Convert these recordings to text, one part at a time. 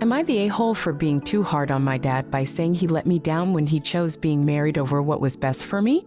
Am I the a-hole for being too hard on my dad by saying he let me down when he chose being married over what was best for me?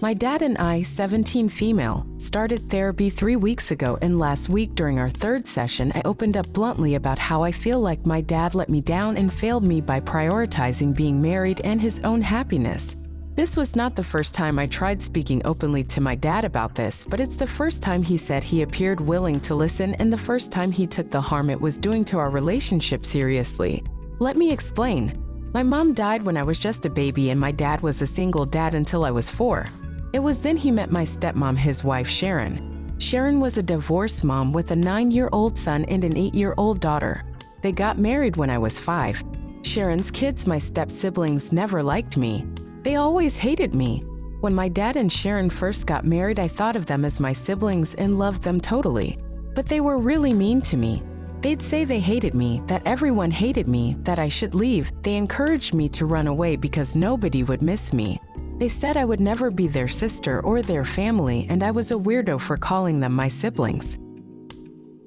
My dad and I, 17 female, started therapy 3 weeks ago, and last week during our third session I opened up bluntly about how I feel like my dad let me down and failed me by prioritizing being married and his own happiness. This was not the first time I tried speaking openly to my dad about this, but it's the first time he said he appeared willing to listen and the first time he took the harm it was doing to our relationship seriously. Let me explain. My mom died when I was just a baby and my dad was a single dad until I was 4. It was then he met my stepmom, his wife Sharon. Sharon was a divorced mom with a 9-year-old son and an 8-year-old daughter. They got married when I was 5. Sharon's kids, my step-siblings, never liked me. They always hated me. When my dad and Sharon first got married, I thought of them as my siblings and loved them totally. But they were really mean to me. They'd say they hated me, that everyone hated me, that I should leave. They encouraged me to run away because nobody would miss me. They said I would never be their sister or their family, and I was a weirdo for calling them my siblings.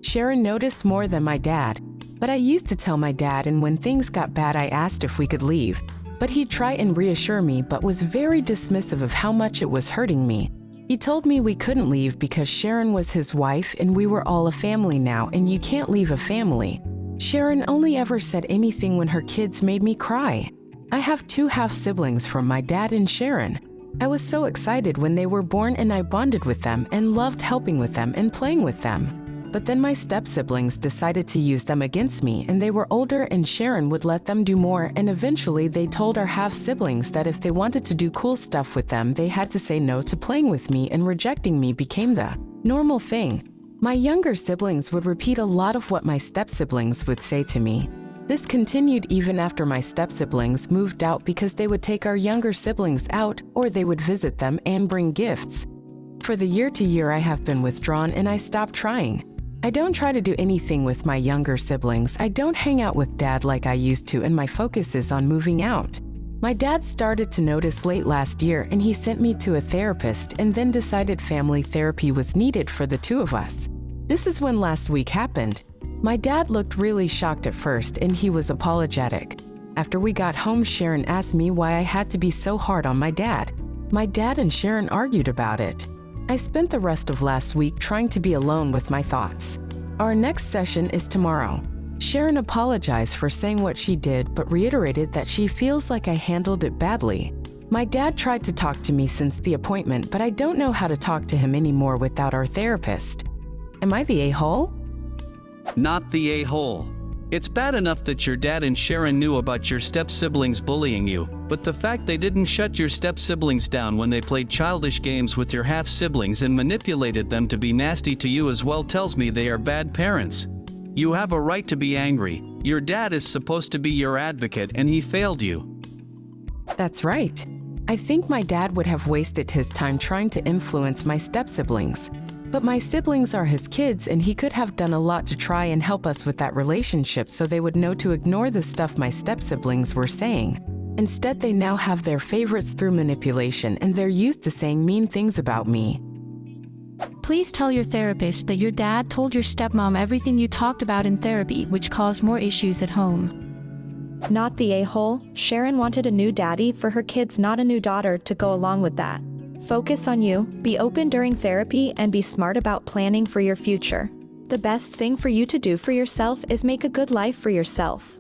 Sharon noticed more than my dad, but I used to tell my dad, and when things got bad I asked if we could leave. But he'd try and reassure me, but was very dismissive of how much it was hurting me. He told me we couldn't leave because Sharon was his wife and we were all a family now, and you can't leave a family. Sharon only ever said anything when her kids made me cry. I have 2 half-siblings from my dad and Sharon. I was so excited when they were born and I bonded with them and loved helping with them and playing with them. But then my step-siblings decided to use them against me, and they were older and Sharon would let them do more, and eventually they told our half-siblings that if they wanted to do cool stuff with them, they had to say no to playing with me, and rejecting me became the normal thing. My younger siblings would repeat a lot of what my step-siblings would say to me. This continued even after my step-siblings moved out because they would take our younger siblings out, or they would visit them and bring gifts. For the year to year I have been withdrawn and I stopped trying. I don't try to do anything with my younger siblings. I don't hang out with dad like I used to, and my focus is on moving out. My dad started to notice late last year and he sent me to a therapist and then decided family therapy was needed for the 2 of us. This is when last week happened. My dad looked really shocked at first and he was apologetic. After we got home, Sharon asked me why I had to be so hard on my dad. My dad and Sharon argued about it. I spent the rest of last week trying to be alone with my thoughts. Our next session is tomorrow. Sharon apologized for saying what she did, but reiterated that she feels like I handled it badly. My dad tried to talk to me since the appointment, but I don't know how to talk to him anymore without our therapist. Am I the a-hole? Not the a-hole. It's bad enough that your dad and Sharon knew about your step-siblings bullying you, but the fact they didn't shut your step-siblings down when they played childish games with your half-siblings and manipulated them to be nasty to you as well tells me they are bad parents. You have a right to be angry. Your dad is supposed to be your advocate and he failed you. That's right. I think my dad would have wasted his time trying to influence my step-siblings. But my siblings are his kids and he could have done a lot to try and help us with that relationship so they would know to ignore the stuff my step-siblings were saying. Instead, they now have their favorites through manipulation and they're used to saying mean things about me. Please tell your therapist that your dad told your stepmom everything you talked about in therapy, which caused more issues at home. Not the a-hole. Sharon wanted a new daddy for her kids, not a new daughter, to go along with that. Focus on you, be open during therapy, and be smart about planning for your future. The best thing for you to do for yourself is make a good life for yourself.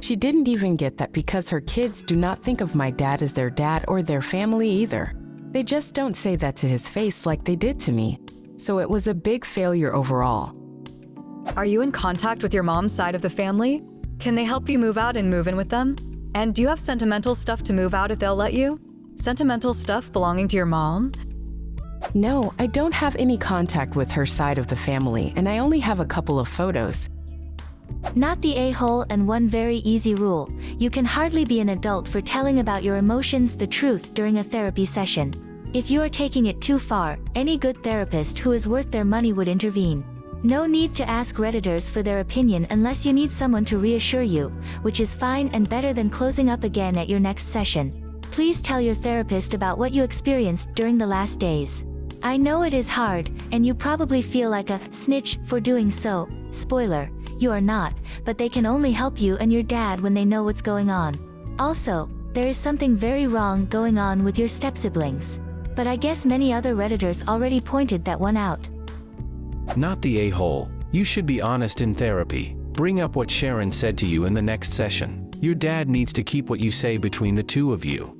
She didn't even get that because her kids do not think of my dad as their dad or their family either. They just don't say that to his face like they did to me. So it was a big failure overall. Are you in contact with your mom's side of the family? Can they help you move out and move in with them? And do you have sentimental stuff to move out if they'll let you? Sentimental stuff belonging to your mom? No, I don't have any contact with her side of the family, and I only have a couple of photos. Not the a-hole, and one very easy rule: you can hardly be an adult for telling about your emotions the truth during a therapy session. If you are taking it too far, any good therapist who is worth their money would intervene. No need to ask Redditors for their opinion unless you need someone to reassure you, which is fine and better than closing up again at your next session. Please tell your therapist about what you experienced during the last days. I know it is hard, and you probably feel like a snitch for doing so. Spoiler, you are not, but they can only help you and your dad when they know what's going on. Also, there is something very wrong going on with your step-siblings. But I guess many other Redditors already pointed that one out. Not the a-hole. You should be honest in therapy. Bring up what Sharon said to you in the next session. Your dad needs to keep what you say between the two of you.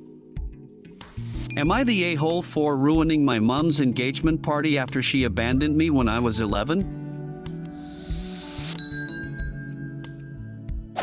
Am I the a-hole for ruining my mom's engagement party after she abandoned me when I was 11?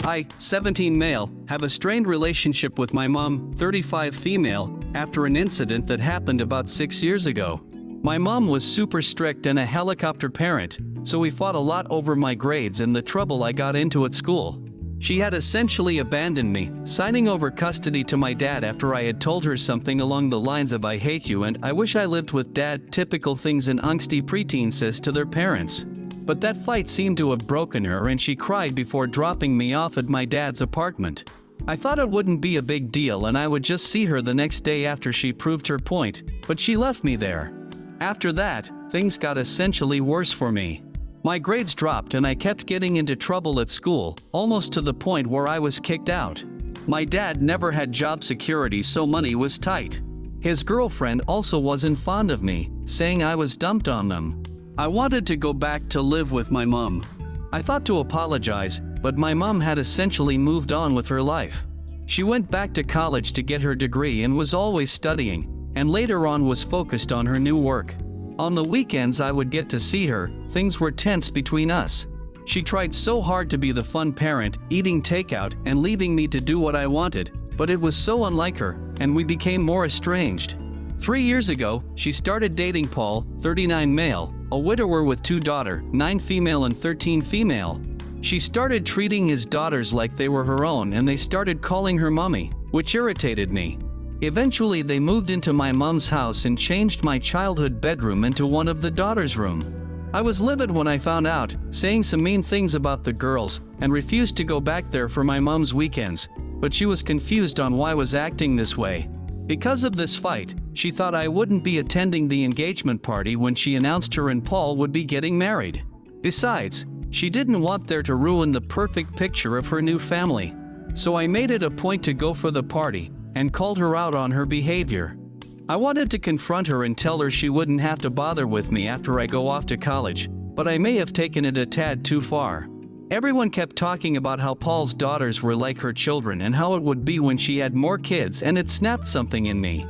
I, 17 male, have a strained relationship with my mom, 35 female, after an incident that happened about 6 years ago. My mom was super strict and a helicopter parent, so we fought a lot over my grades and the trouble I got into at school. She had essentially abandoned me, signing over custody to my dad after I had told her something along the lines of "I hate you and I wish I lived with dad," typical things an angsty preteen says to their parents. But that fight seemed to have broken her and she cried before dropping me off at my dad's apartment. I thought it wouldn't be a big deal and I would just see her the next day after she proved her point, but she left me there. After that, things got essentially worse for me. My grades dropped and I kept getting into trouble at school, almost to the point where I was kicked out. My dad never had job security, so money was tight. His girlfriend also wasn't fond of me, saying I was dumped on them. I wanted to go back to live with my mom. I thought to apologize, but my mom had essentially moved on with her life. She went back to college to get her degree and was always studying, and later on was focused on her new work. On the weekends I would get to see her. Things were tense between us. She tried so hard to be the fun parent, eating takeout and leaving me to do what I wanted, but it was so unlike her, and we became more estranged. 3 years ago, she started dating Paul, 39 male, a widower with 2 daughters, 9 female and 13 female. She started treating his daughters like they were her own and they started calling her mommy, which irritated me. Eventually they moved into my mom's house and changed my childhood bedroom into one of the daughters' room. I was livid when I found out, saying some mean things about the girls, and refused to go back there for my mom's weekends, but she was confused on why I was acting this way. Because of this fight, she thought I wouldn't be attending the engagement party when she announced her and Paul would be getting married. Besides, she didn't want there to ruin the perfect picture of her new family. So I made it a point to go for the party, and called her out on her behavior. I wanted to confront her and tell her she wouldn't have to bother with me after I go off to college, but I may have taken it a tad too far. Everyone kept talking about how Paul's daughters were like her children and how it would be when she had more kids, and it snapped something in me.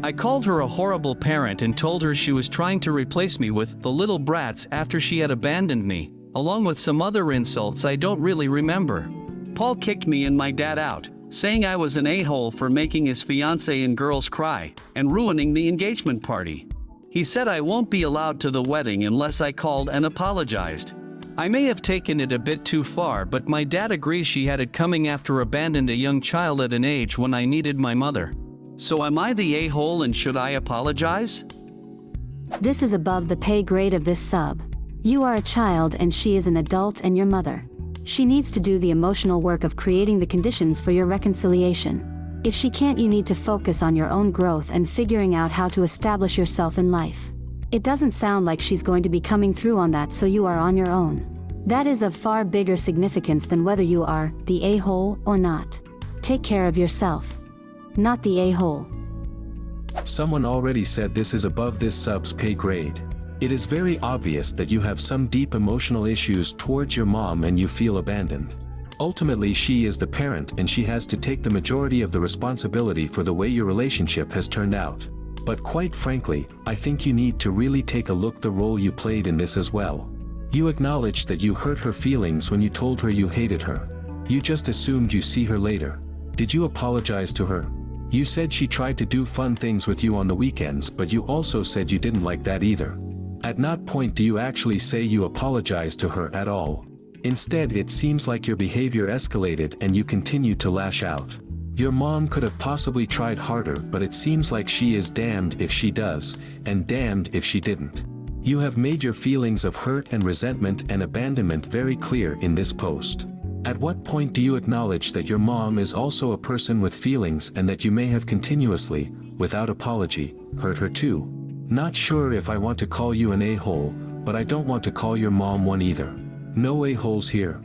I called her a horrible parent and told her she was trying to replace me with the little brats after she had abandoned me, along with some other insults I don't really remember. Paul kicked me and my dad out, saying I was an a-hole for making his fiancée and girls cry, and ruining the engagement party. He said I won't be allowed to the wedding unless I called and apologized. I may have taken it a bit too far, but my dad agrees she had it coming after abandoned a young child at an age when I needed my mother. So am I the a-hole and should I apologize? This is above the pay grade of this sub. You are a child and she is an adult and your mother. She needs to do the emotional work of creating the conditions for your reconciliation. If she can't, you need to focus on your own growth and figuring out how to establish yourself in life. It doesn't sound like she's going to be coming through on that, so you are on your own. That is of far bigger significance than whether you are the a-hole or not. Take care of yourself. Not the a-hole. Someone already said this is above this sub's pay grade. It is very obvious that you have some deep emotional issues towards your mom and you feel abandoned. Ultimately, she is the parent and she has to take the majority of the responsibility for the way your relationship has turned out. But quite frankly, I think you need to really take a look at the role you played in this as well. You acknowledged that you hurt her feelings when you told her you hated her. You just assumed you see her later. Did you apologize to her? You said she tried to do fun things with you on the weekends, but you also said you didn't like that either. At not point do you actually say you apologized to her at all. Instead, it seems like your behavior escalated and you continued to lash out. Your mom could have possibly tried harder, but it seems like she is damned if she does, and damned if she didn't. You have made your feelings of hurt and resentment and abandonment very clear in this post. At what point do you acknowledge that your mom is also a person with feelings and that you may have continuously, without apology, hurt her too? Not sure if I want to call you an a-hole, but I don't want to call your mom one either. No a-holes here.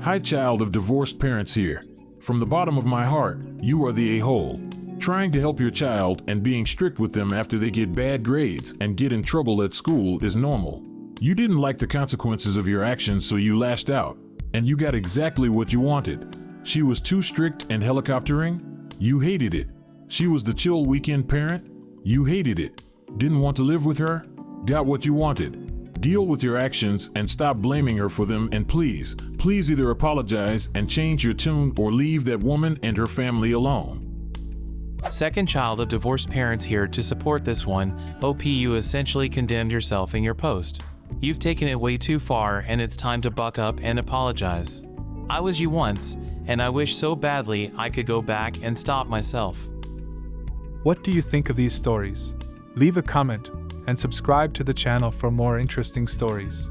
Hi, child of divorced parents here. From the bottom of my heart, you are the a-hole. Trying to help your child and being strict with them after they get bad grades and get in trouble at school is normal. You didn't like the consequences of your actions, so you lashed out. And you got exactly what you wanted. She was too strict and helicoptering? You hated it. She was the chill weekend parent? You hated it. Didn't want to live with her? Got what you wanted. Deal with your actions and stop blaming her for them, and please either apologize and change your tune or leave that woman and her family alone. Second child of divorced parents here to support this one. OP, you essentially condemned yourself in your post. You've taken it way too far, and it's time to buck up and apologize. I was you once, and I wish so badly I could go back and stop myself. What do you think of these stories? Leave a comment and subscribe to the channel for more interesting stories.